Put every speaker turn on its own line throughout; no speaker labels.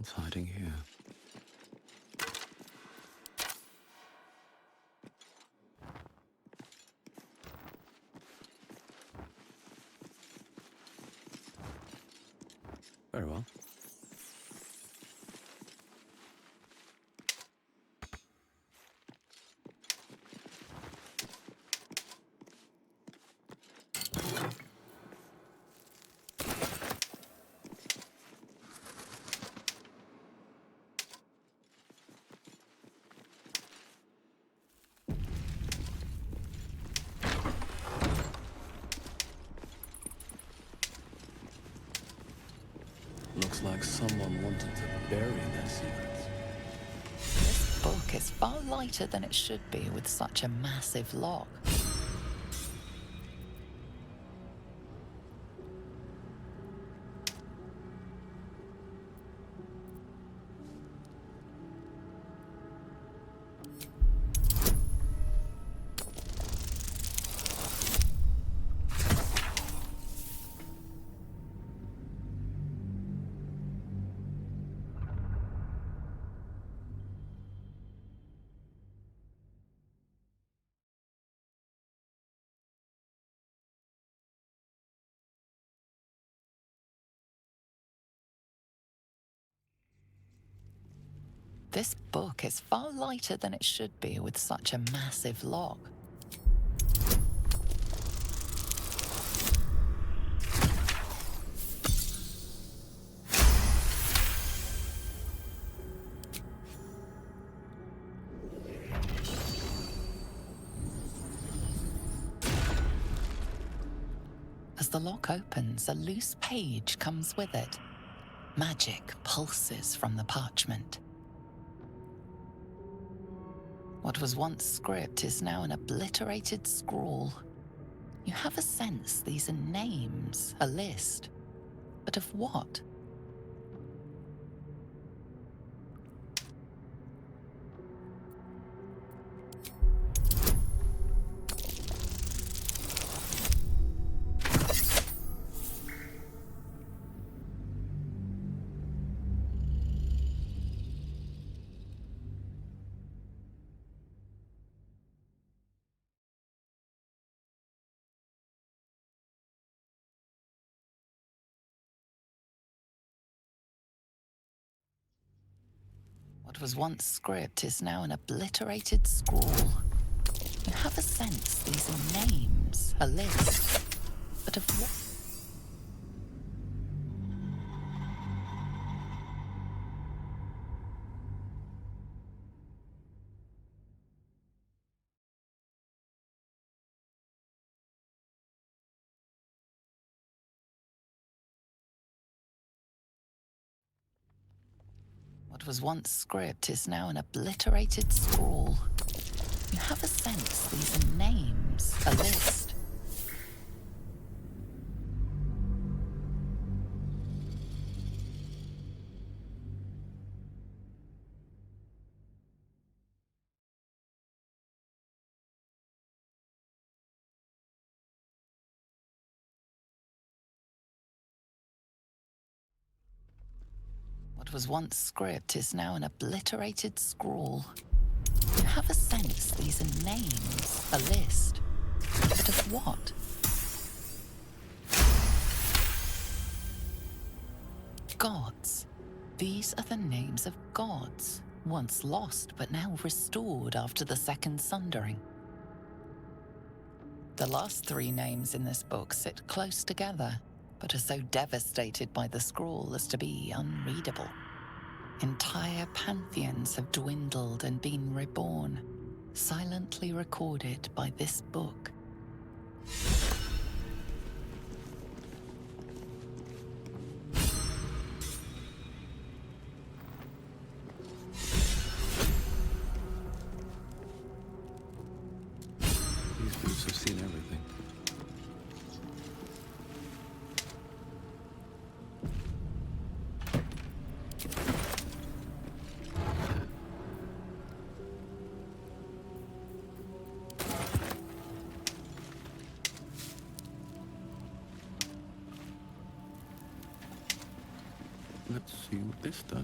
What's hiding here? Very well. Looks like someone wanted to bury their secrets.
This book is far lighter than it should be with such a massive log. This book is far lighter than it should be with such a massive log. As the lock opens, a loose page comes with it. Magic pulses from the parchment. What was once script is now an obliterated scrawl. You have a sense these are names, a list. But of what? What was once script is now an obliterated scrawl. You have a sense these are names, a list. But of what? What was once script is now an obliterated scrawl. You have a sense these are names, a list. What was once script is now an obliterated scrawl. You have a sense these are names, a list. But of what? Gods. These are the names of gods, once lost but now restored after the Second Sundering. The last three names in this book sit close together, but are so devastated by the scrawl as to be unreadable. Entire pantheons have dwindled and been reborn, silently recorded by this book.
These boots have seen everything. Let's see what this does.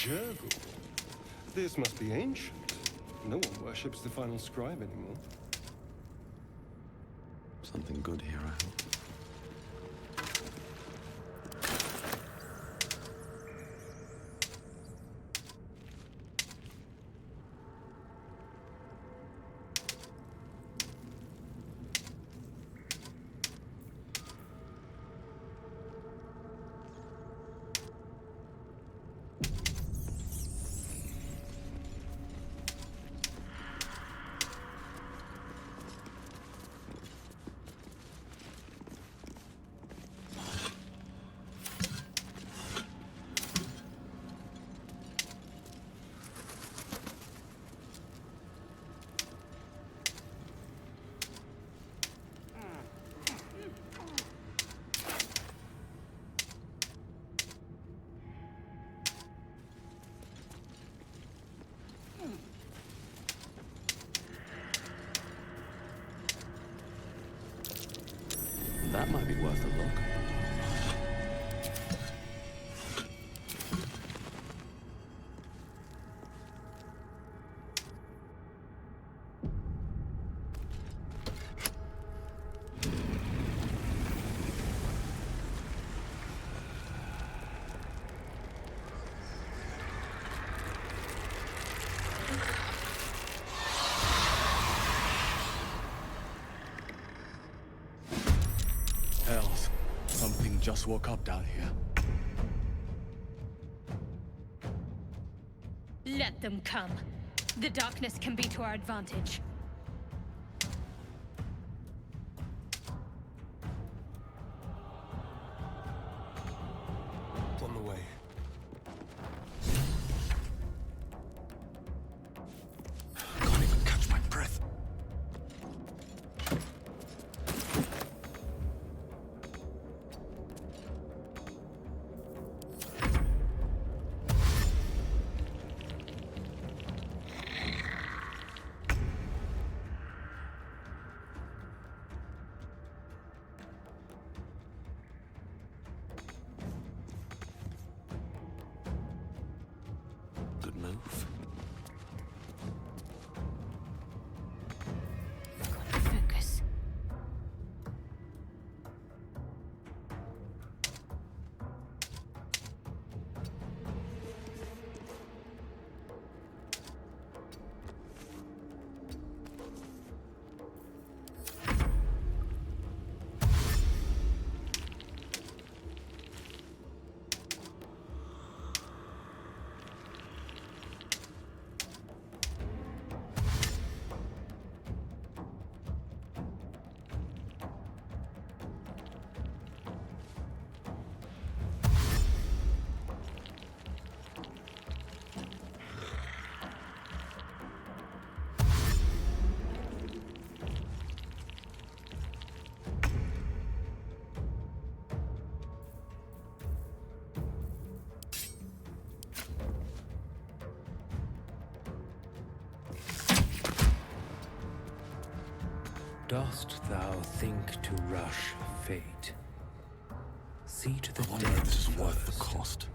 Jurgle. This must be ancient. No one worships the final scribe anymore.
Something good here, I hope. That might be worth a look.
Hells, something just woke up down here.
Let them come. The darkness can be to our advantage.
On the way.
Can't even catch my breath.
Good move.
Focus.
Dost thou think to rush fate? See to the
I wonder
dead
if this is worth the
first.
cost.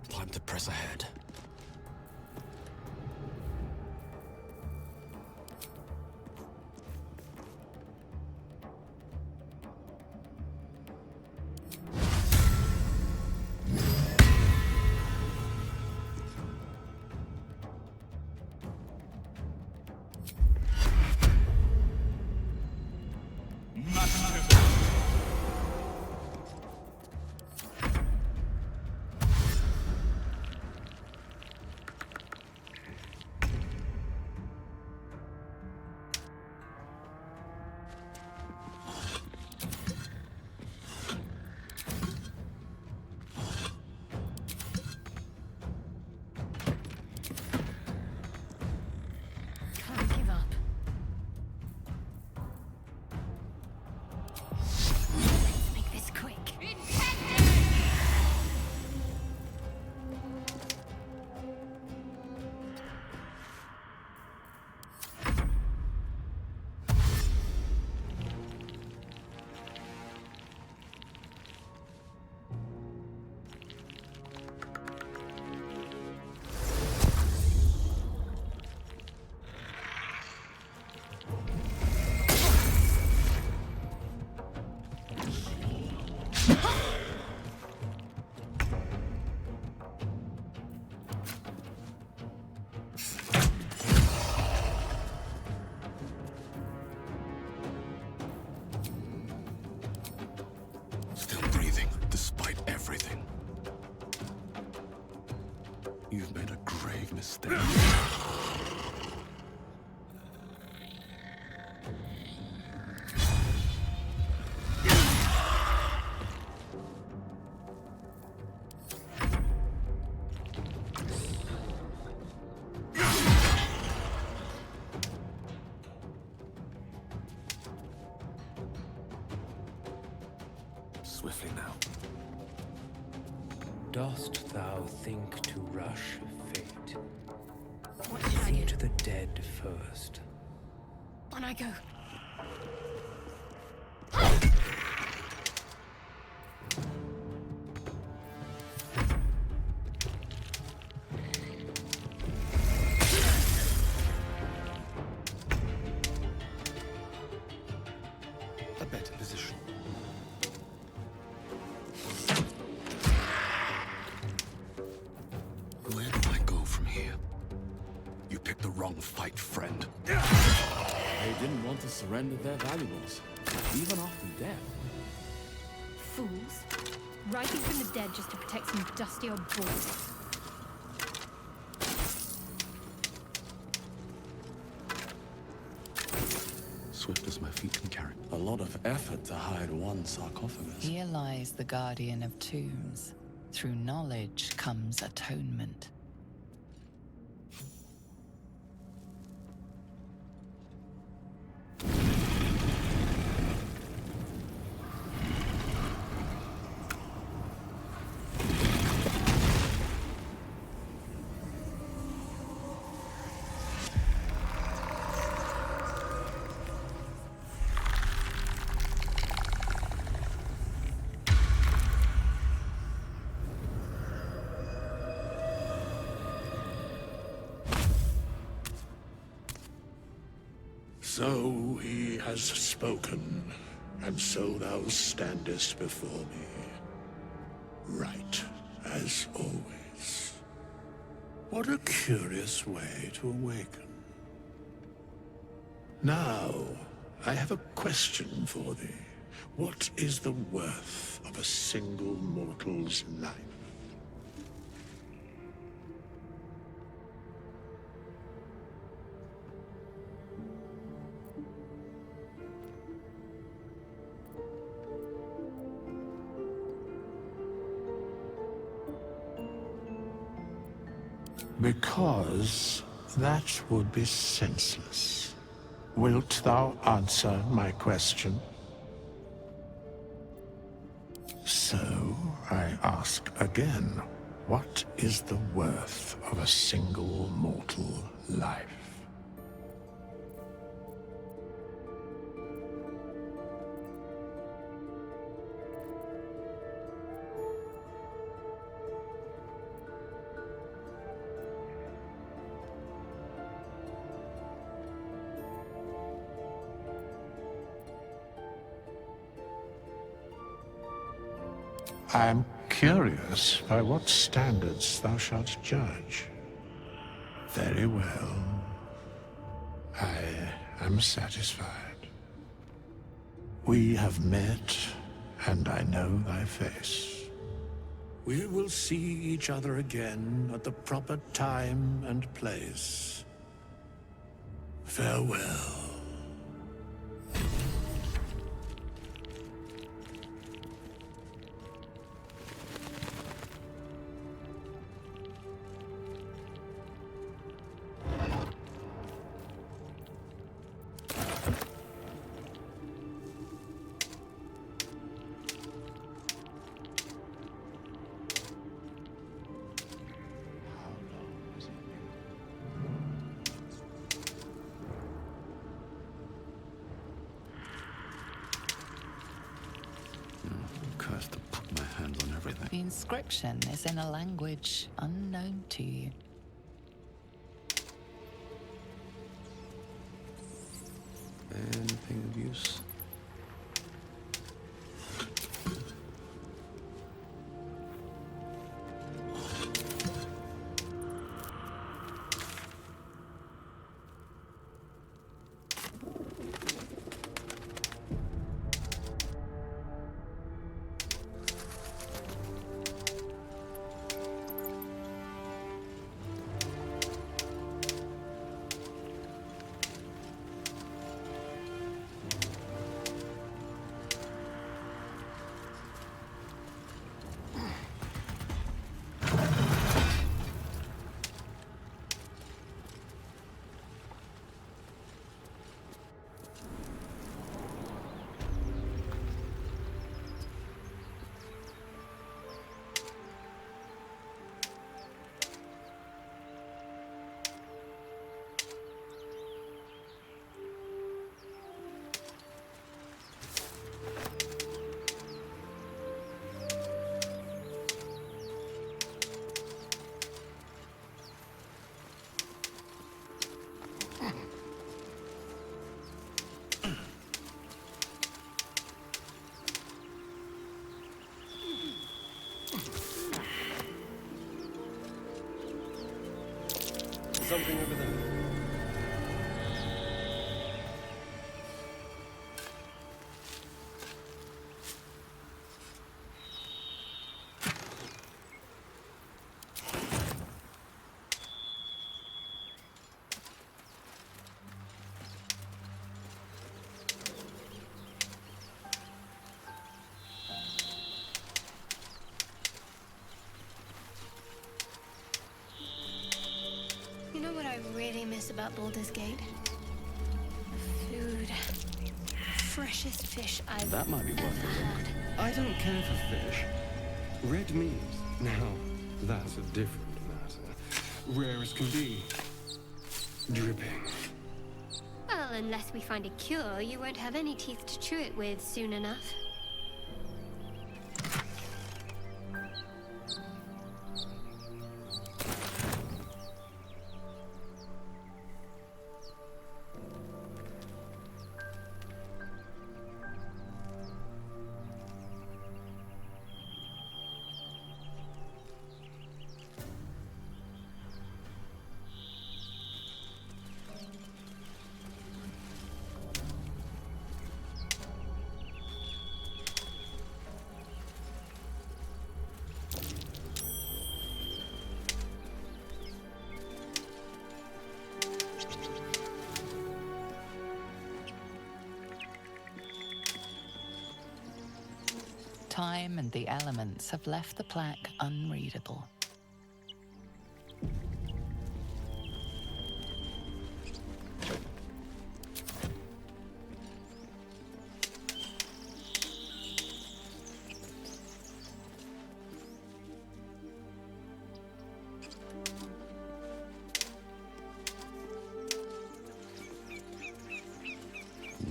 Time to press ahead.
You've made a grave mistake. Swiftly now.
Dost thou think to rush fate?
What should I do?
Think to the dead first.
On I go.
A better position.
Where do I go from here? You picked the wrong fight, friend.
They didn't want to surrender their valuables, even after death.
Fools. Rising from the dead just to protect some dusty old boys.
Swift as my feet can carry.
A lot of effort to hide one sarcophagus.
Here lies the guardian of tombs. Through knowledge comes atonement.
So he has spoken, and so thou standest before me. Right, as always. What a curious way to awaken. Now, I have a question for thee. What is the worth of a single mortal's life? Because that would be senseless. Wilt thou answer my question? So, I ask again, what is the worth of a single mortal life? I am curious by what standards thou shalt judge. Very well. I am satisfied. We have met, and I know thy face. We will see each other again at the proper time and place. Farewell.
Cursed to put my hands on everything.
The inscription is in a language unknown to you.
Anything of use?
something over there.
You know what I really miss about Baldur's Gate? The food. Freshest fish I've
That might be worth
ever
it.
had.
I don't care for fish. Red meat, now, that's a different matter. Rare as can be. Dripping.
Well, unless we find a cure, you won't have any teeth to chew it with soon enough.
Time and the elements have left the plaque unreadable.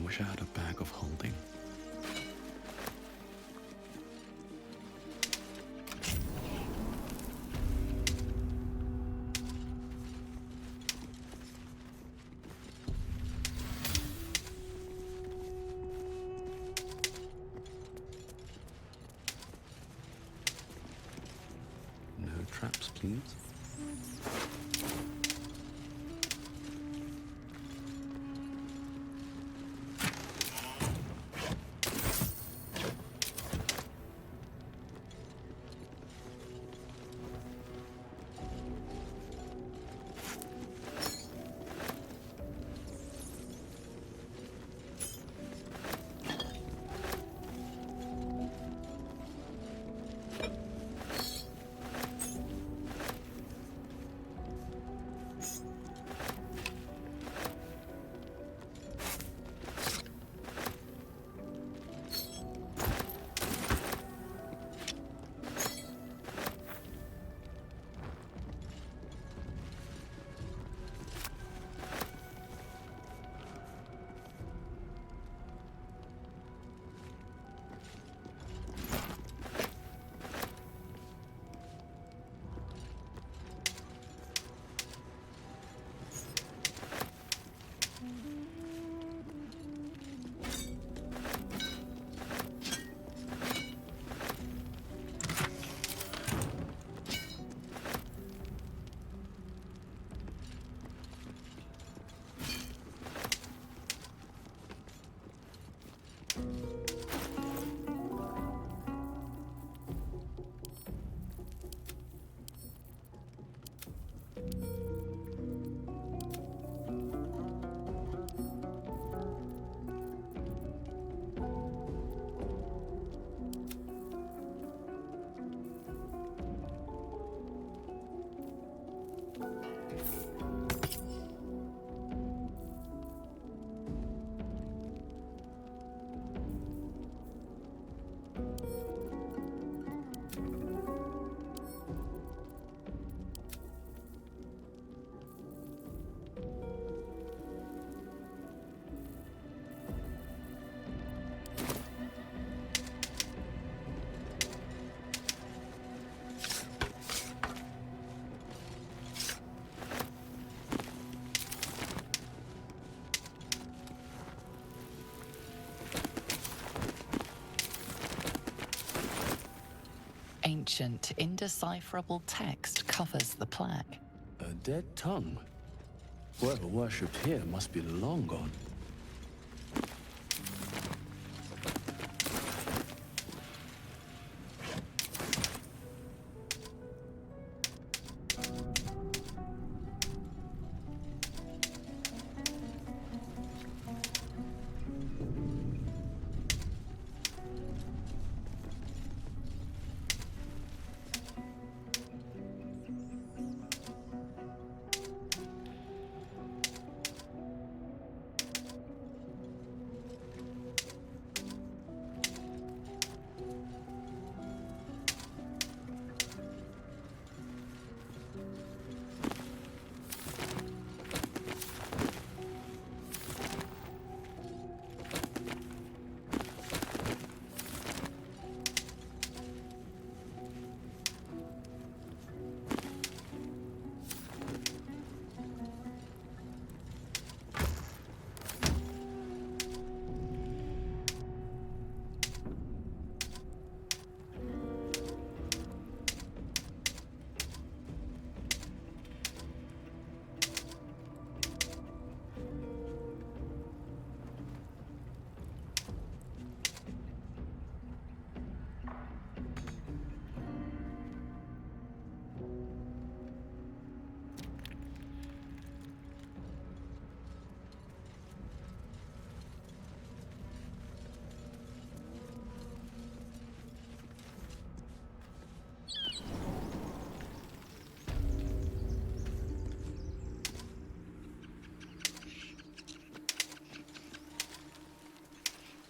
Wish I had a bag of holding. No traps, please.
Ancient, indecipherable text covers the plaque.
A dead tongue. Whoever worshipped here must be long gone.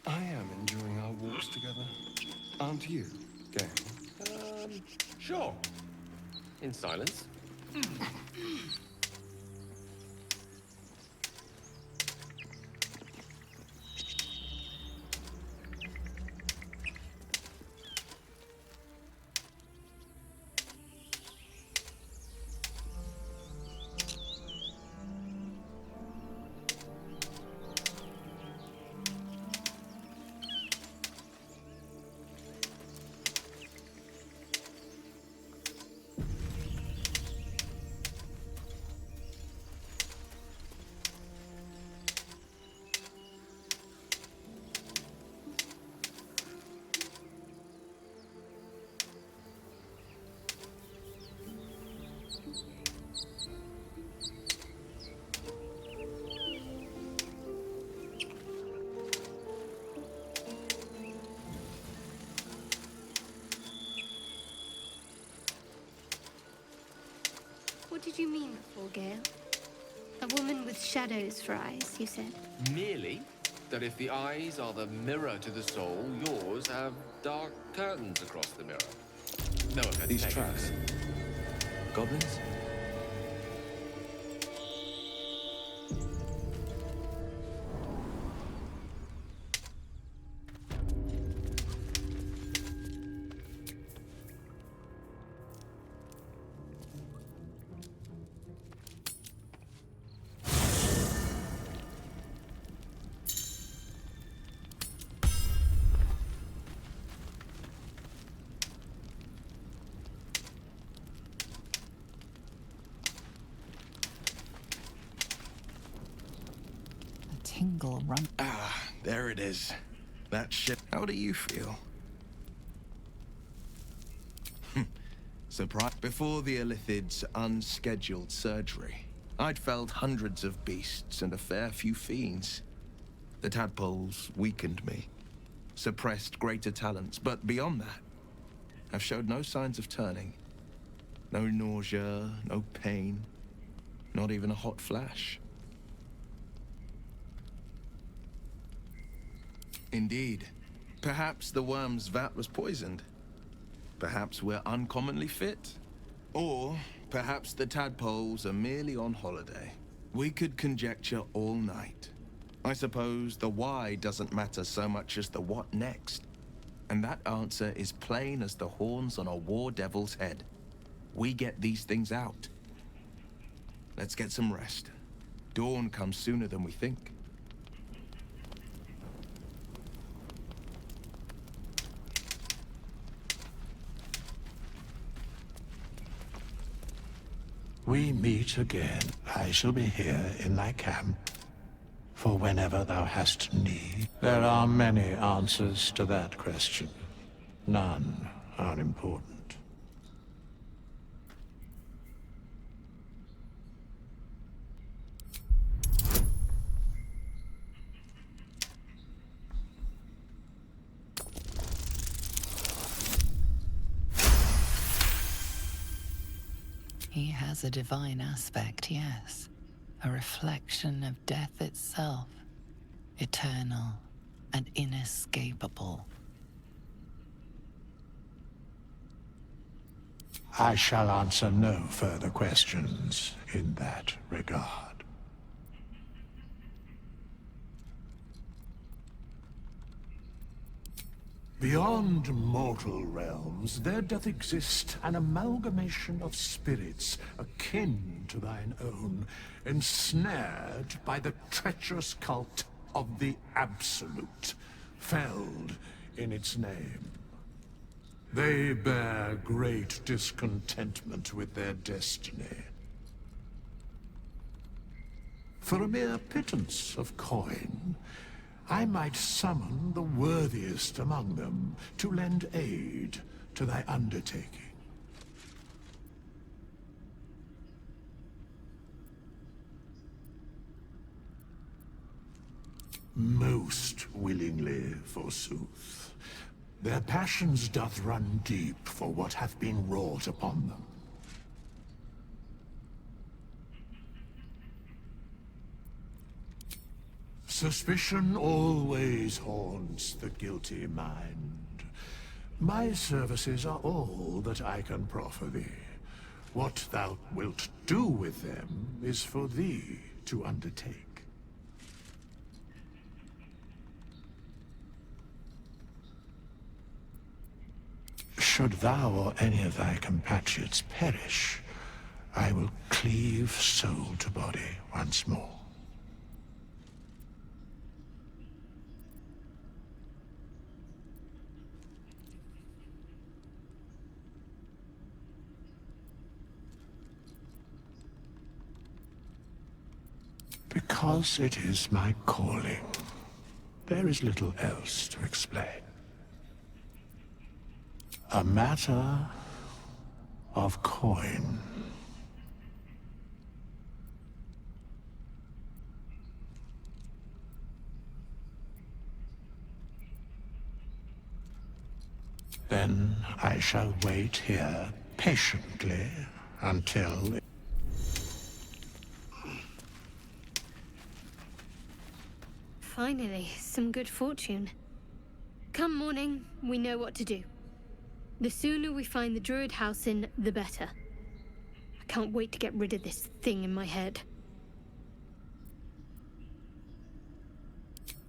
I am enjoying our walks together. Aren't you, gang?
Sure. In silence.
What did you mean before, Gale? A woman with shadows for eyes, you said.
Merely that if the eyes are the mirror to the soul, yours have dark curtains across the mirror. No offense
These
taken.
tracks. Goblins?
A tingle run.
Ah, there it is. That shit. How do you feel? Surprise. Before the Illithid's unscheduled surgery, I'd felled hundreds of beasts and a fair few fiends. The tadpoles weakened me, suppressed greater talents, but beyond that, I've showed no signs of turning. No nausea, no pain, not even a hot flash. Indeed. Perhaps the worm's vat was poisoned. Perhaps we're uncommonly fit. Or perhaps the tadpoles are merely on holiday. We could conjecture all night. I suppose the why doesn't matter so much as the what next. And that answer is plain as the horns on a war devil's head. We get these things out. Let's get some rest. Dawn comes sooner than we think.
we meet again. I shall be here in thy camp, for whenever thou hast need. There are many answers to that question. None are important.
He has a divine aspect, yes. A reflection of death itself. Eternal and inescapable.
I shall answer no further questions in that regard. Beyond mortal realms, there doth exist an amalgamation of spirits akin to thine own, ensnared by the treacherous cult of the Absolute, felled in its name. They bear great discontentment with their destiny. For a mere pittance of coin, I might summon the worthiest among them to lend aid to thy undertaking. Most willingly, forsooth. Their passions doth run deep for what hath been wrought upon them. Suspicion always haunts the guilty mind. My services are all that I can proffer thee. What thou wilt do with them is for thee to undertake. Should thou or any of thy compatriots perish, I will cleave soul to body once more. Because it is my calling. There is little else to explain. A matter of coin. Then I shall wait here patiently until...
Finally, some good fortune. Come morning, we know what to do. The sooner we find the Druid house in, the better. I can't wait to get rid of this thing in my head.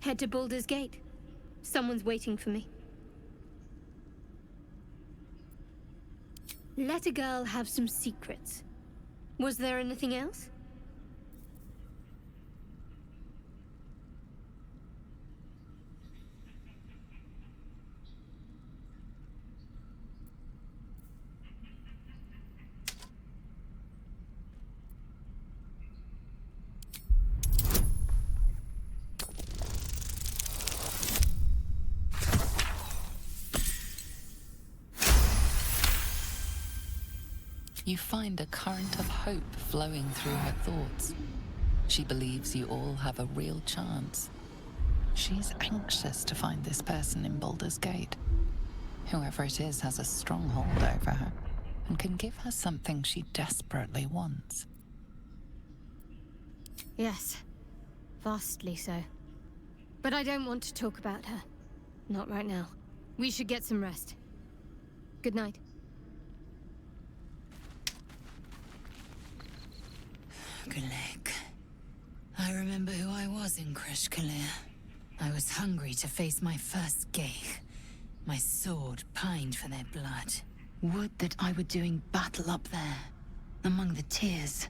Head to Baldur's Gate. Someone's waiting for me. Let a girl have some secrets. Was there anything else?
You find a current of hope flowing through her thoughts. She believes you all have a real chance. She's anxious to find this person in Baldur's Gate. Whoever it is has a stronghold over her and can give her something she desperately wants.
Yes, vastly so. But I don't want to talk about her. Not right now. We should get some rest. Good night.
Gulek. I remember who I was in Krishkalir. I was hungry to face my first Geich. My sword pined for their blood. Would that I were doing battle up there, among the tears.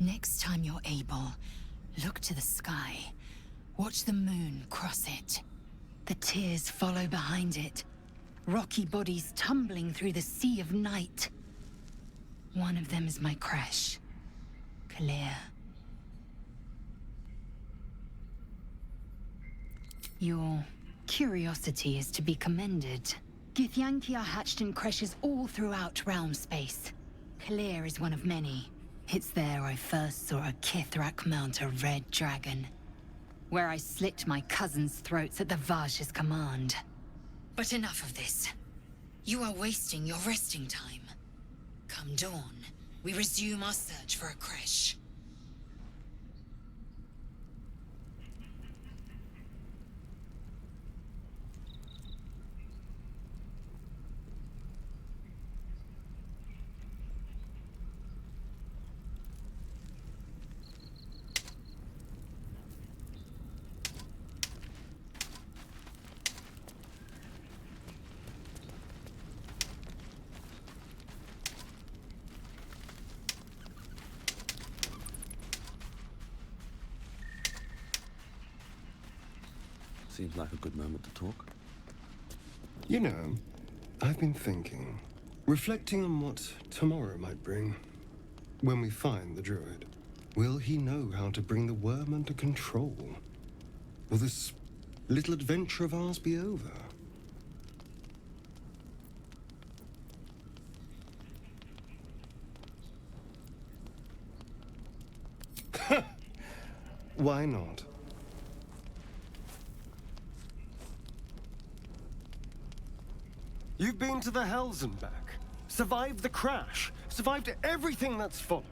Next time you're able, look to the sky. Watch the moon cross it. The tears follow behind it. rocky bodies tumbling through the sea of night. One of them is my crash. Clear. Your curiosity is to be commended. Githyanki are hatched in creches all throughout realm space. Clear is one of many. It's there I first saw a Kithrak mount a red dragon, where I slit my cousins' throats at the Vaj's command. But enough of this. You are wasting your resting time. Come dawn, we resume our search for a creche.
Seems like a good moment to talk.
You know, I've been thinking, reflecting on what tomorrow might bring. When we find the druid, will he know how to bring the worm under control? Will this little adventure of ours be over? Why not? You've been to the Hells and back, survived the crash, survived everything that's followed.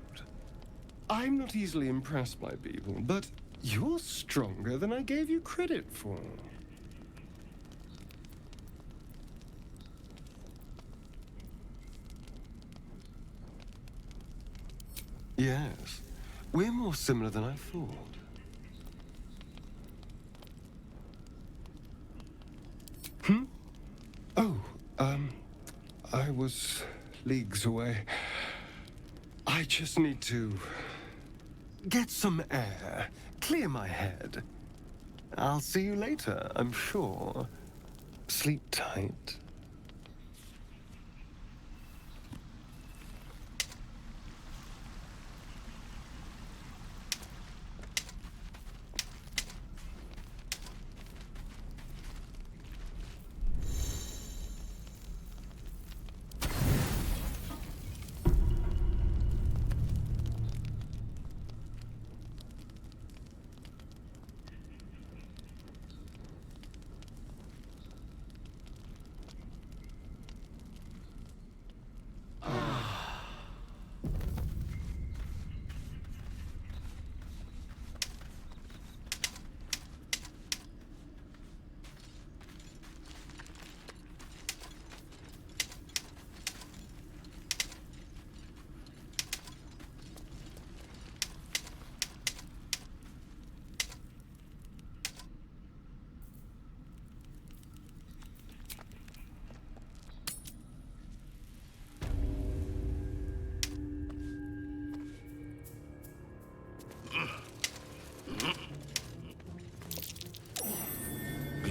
I'm not easily impressed by people, but you're stronger than I gave you credit for. Yes, we're more similar than I thought. Oh, I was leagues away. I just need to get some air, clear my head. I'll see you later, I'm sure. Sleep tight.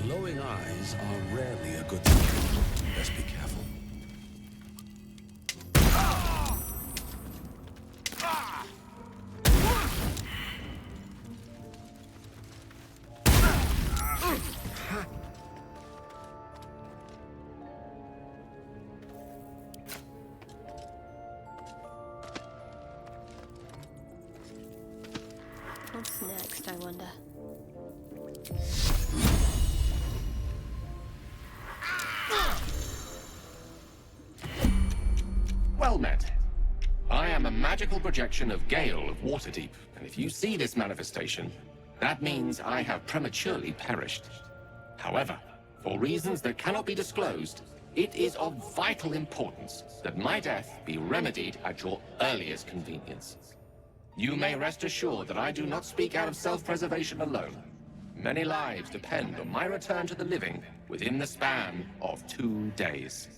Glowing eyes are rarely a good thing. Best be careful.
What's next, I wonder?
Well met. I am a magical projection of Gale of Waterdeep, and if you see this manifestation, that means I have prematurely perished. However, for reasons that cannot be disclosed, it is of vital importance that my death be remedied at your earliest convenience. You may rest assured that I do not speak out of self-preservation alone. Many lives depend on my return to the living within the span of 2 days.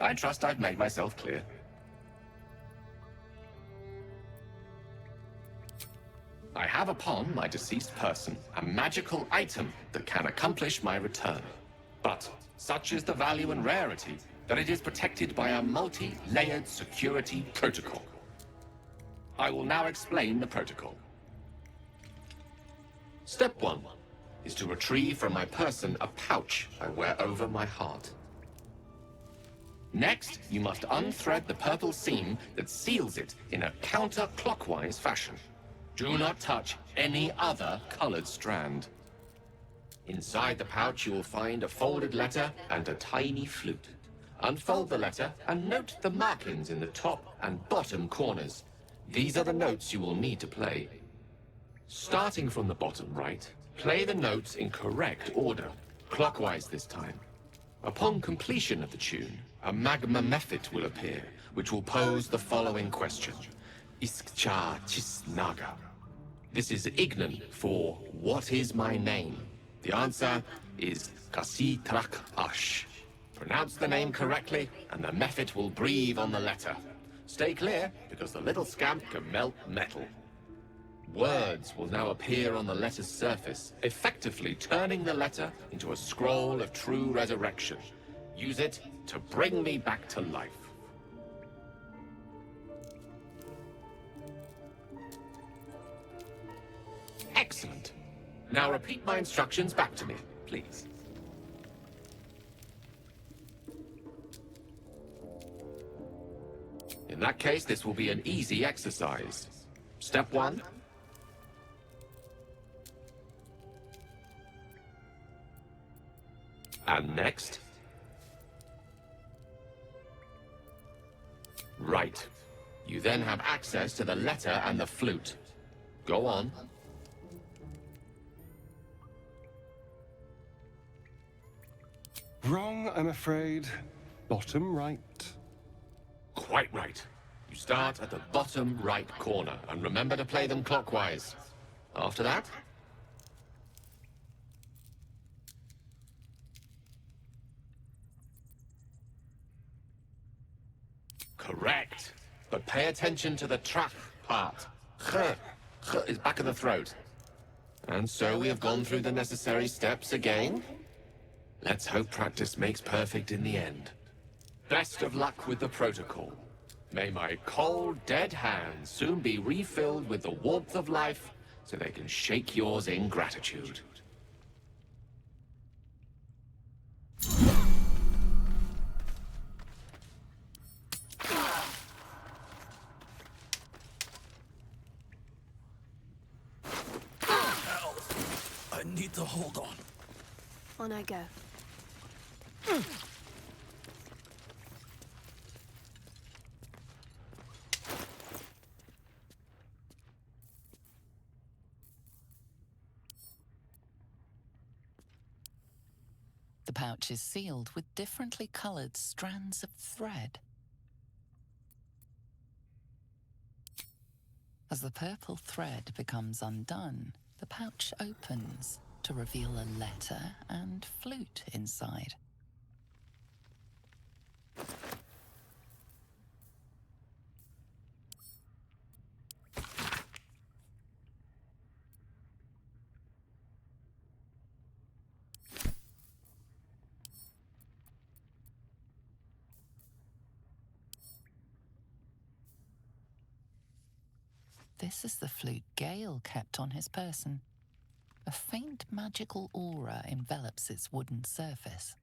I trust I've made myself clear. I have upon my deceased person a magical item that can accomplish my return. But Such is the value and rarity that it is protected by a multi-layered security protocol. I will now explain the protocol. Step 1 is to retrieve from my person a pouch I wear over my heart. Next, you must unthread the purple seam that seals it in a counterclockwise fashion. Do not touch any other colored strand. Inside the pouch, you will find a folded letter and a tiny flute. Unfold the letter and note the markings in the top and bottom corners. These are the notes you will need to play. Starting from the bottom right, play the notes in correct order, clockwise this time. Upon completion of the tune, a magma mephit will appear, which will pose the following question. Iskcha Chisnaga. This is Ignan for what is my name? The answer is Kasitrak Ash. Pronounce the name correctly, and the mephit will breathe on the letter. Stay clear, because the little scamp can melt metal. Words will now appear on the letter's surface, effectively turning the letter into a scroll of true resurrection. Use it to bring me back to life. Excellent. Now repeat my instructions back to me, please. In that case, this will be an easy exercise. Step 1. And next. Right. You then have access to the letter and the flute. Go on.
Wrong, I'm afraid. Bottom right.
Quite right. You start at the bottom right corner, and remember to play them clockwise. After that? Correct. But pay attention to the trach part. Ch is back of the throat. And so we have gone through the necessary steps again. Let's hope practice makes perfect in the end. Best of luck with the protocol. May my cold, dead hands soon be refilled with the warmth of life so they can shake yours in gratitude.
I need to hold on.
On I go.
The pouch is sealed with differently colored strands of thread. As the purple thread becomes undone, the pouch opens to reveal a letter and flute inside. This is the flute Gale kept on his person. A faint magical aura envelops its wooden surface.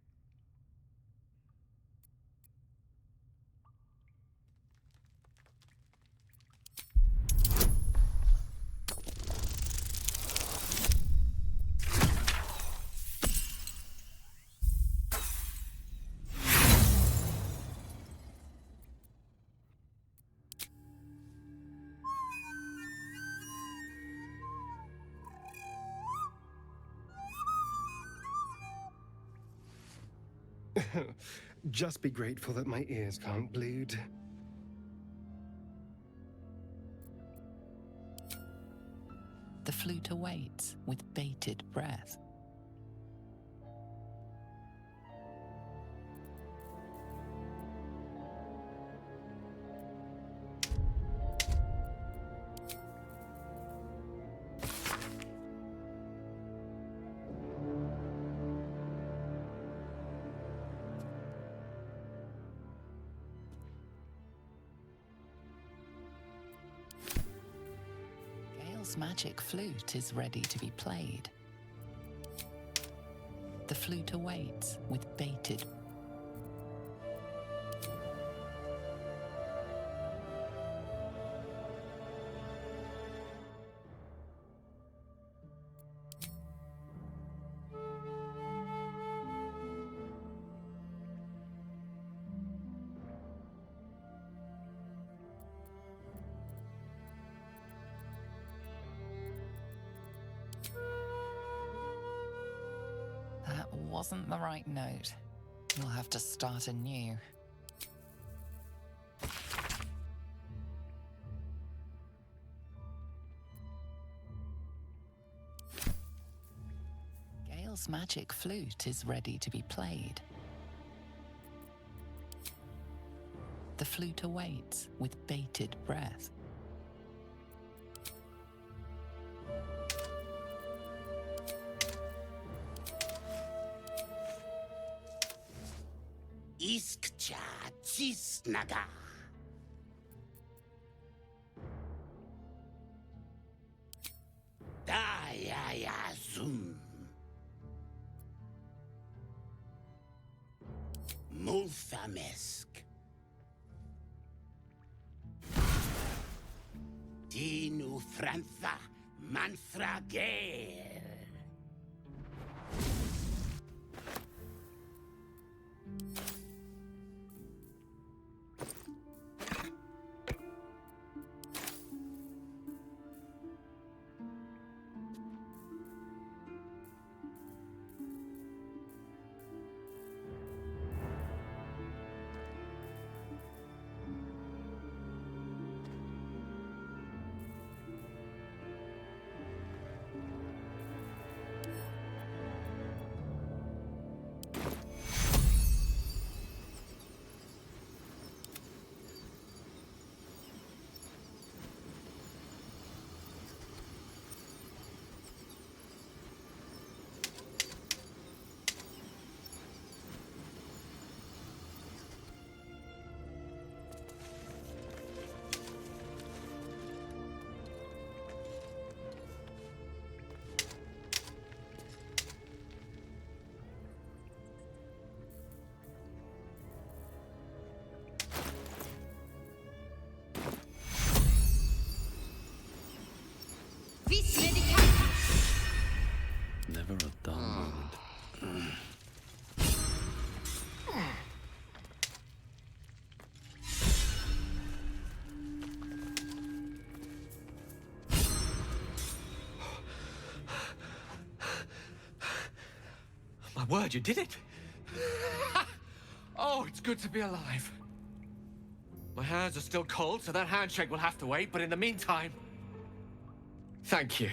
Just be grateful that my ears can't bleed.
The flute awaits with bated breath. Gale's magic flute is ready to be played. The flute awaits with bated. That wasn't the right note. You'll have to start anew. Gale's magic flute is ready to be played. The flute awaits with bated breath.
Iskcha Cisnaga. Dayayazum. Multhamesk. Dinu Frantha Manthrager.
Never a dull moment.
My word, you did it! Oh, it's good to be alive. My hands are still cold, so that handshake will have to wait, but in the meantime, thank you.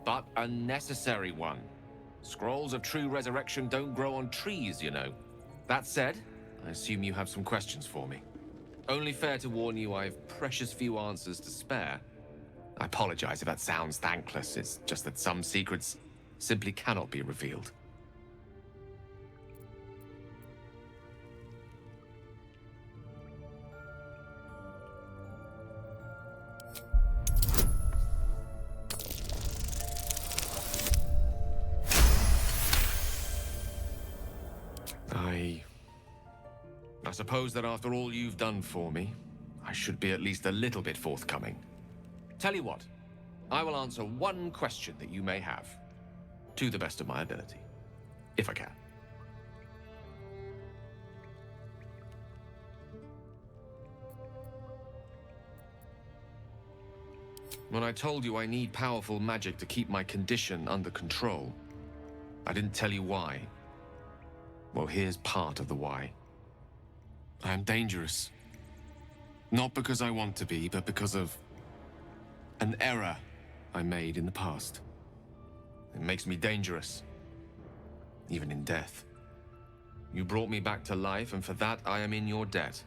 But a necessary one. Scrolls of true resurrection don't grow on trees, you know. That said, I assume you have some questions for me. Only fair to warn you I've precious few answers to spare. I apologize if that sounds thankless, it's just that some secrets simply cannot be revealed. I suppose that after all you've done for me, I should be at least a little bit forthcoming. Tell you what, I will answer one question that you may have, to the best of my ability, if I can. When I told you I need powerful magic to keep my condition under control, I didn't tell you why. Well, here's part of the why. I am dangerous. Not because I want to be, but because of an error I made in the past. It makes me dangerous, even in death. You brought me back to life, and for that I am in your debt.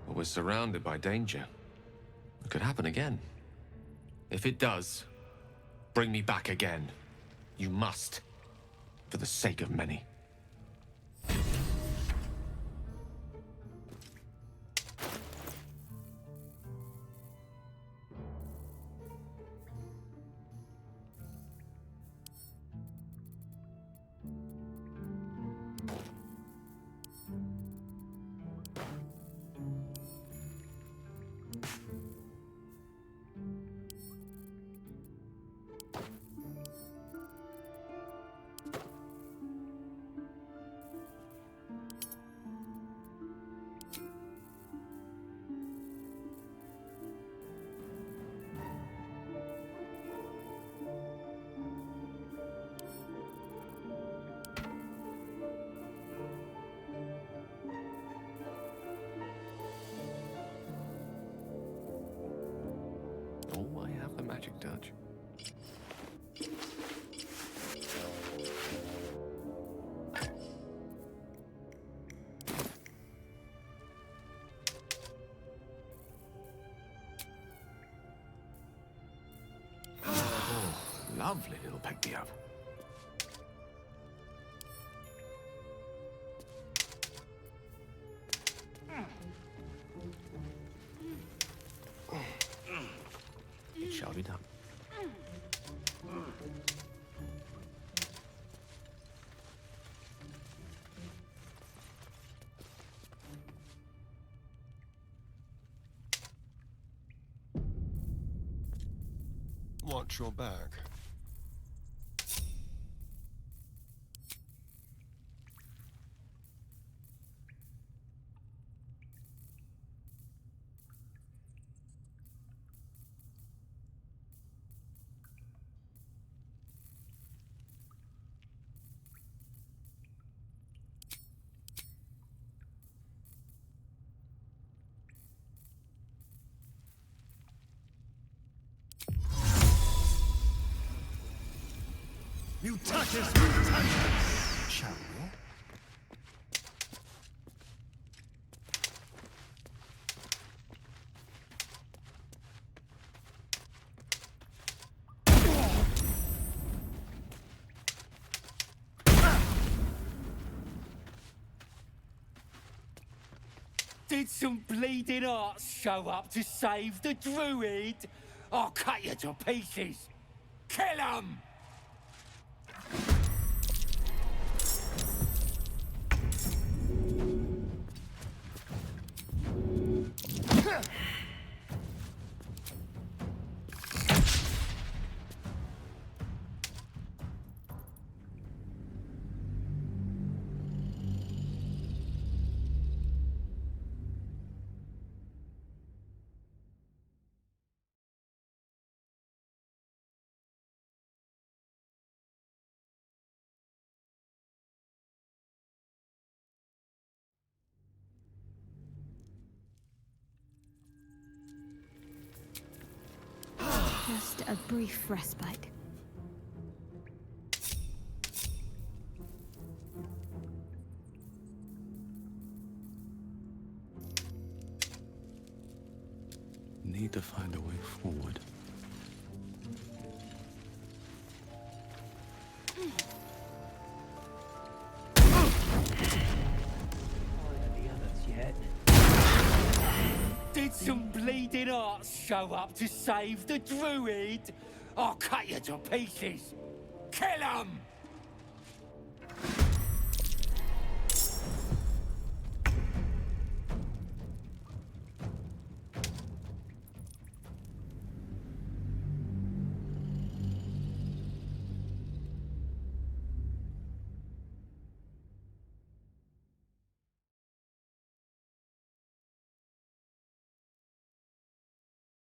But we're surrounded by danger. It could happen again. If it does, bring me back again. You must, for the sake of many.
magic touch.
Lovely little pick-me-up. It shall be done.
Watch your back.
Mutatis mutandis! Shall we?
Did some bleeding arts show up to save the druid? I'll cut you to pieces. Kill 'em!
Just a brief respite.
Need to find a way forward.
Did some bleeding arts show up to save the druid? I'll cut you to pieces. Kill 'em!